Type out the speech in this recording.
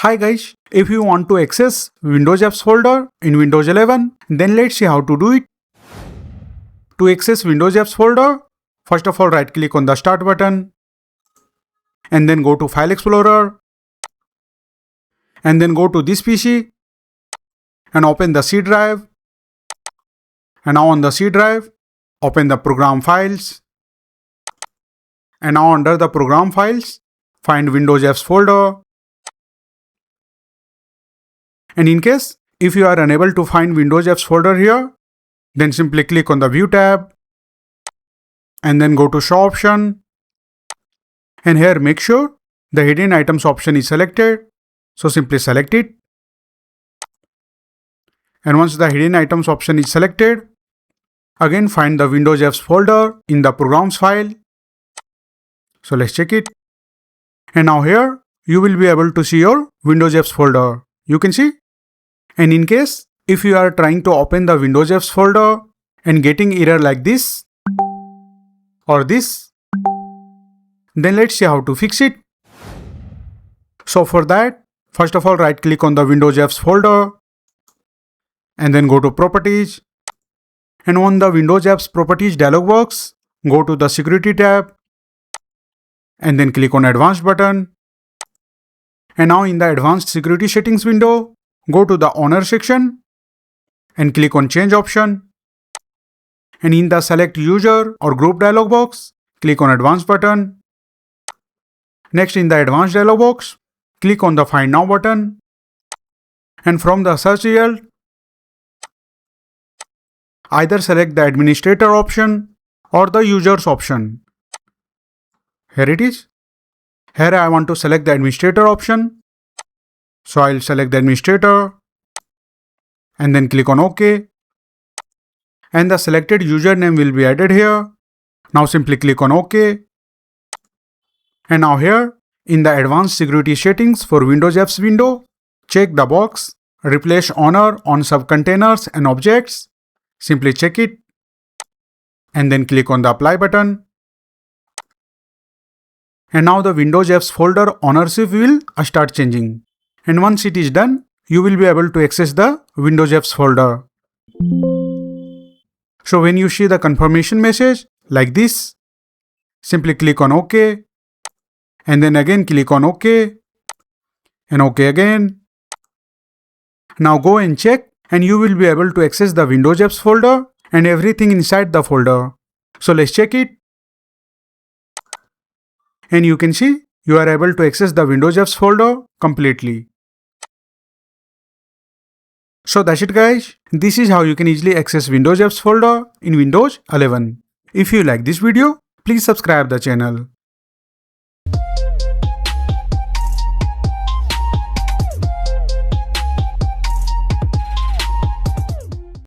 Hi guys, if you want to access Windows Apps folder in Windows 11, then let's see how to do it. To access Windows Apps folder, first of all right click on the Start button and then go to File Explorer and then go to this PC and open the C drive. And now on the C drive, open the Program Files. And now under the Program Files, find Windows Apps folder. And in case if you are unable to find Windows Apps folder here, then simply click on the View tab and then go to Show option. And here make sure the Hidden Items option is selected. So simply select it. And once the Hidden Items option is selected, again find the Windows Apps folder in the Programs file. So let's check it. And now here you will be able to see your Windows Apps folder. You can see. And in case if you are trying to open the Windows Apps folder and getting error like this or this, then let's see how to fix it. So for that, first of all right click on the Windows Apps folder and then go to Properties. And on the Windows Apps Properties dialog box, go to the Security tab and then click on Advanced button. And now in the Advanced Security Settings window, go to the Owner section and click on Change option. And in the Select User or Group dialog box, click on Advanced button. Next in the Advanced dialog box, click on the Find Now button. And from the search result, either select the Administrator option or the Users option. Here it is. Here I want to select the Administrator option. So I'll select the Administrator and then click on OK. And the selected username will be added here. Now simply click on OK. And now here in the Advanced Security Settings for Windows Apps window, check the box Replace Owner on Subcontainers and Objects. Simply check it and then click on the Apply button. And now the Windows Apps folder ownership will start changing. And once it is done, you will be able to access the Windows Apps folder. So when you see the confirmation message like this, simply click on OK and then again click on OK and OK again. Now go and check and you will be able to access the Windows Apps folder and everything inside the folder. So let's check it. And you can see you are able to access the Windows Apps folder completely. So that's it guys. This is how you can easily access Windows Apps folder in Windows 11. If you like this video, please subscribe the channel.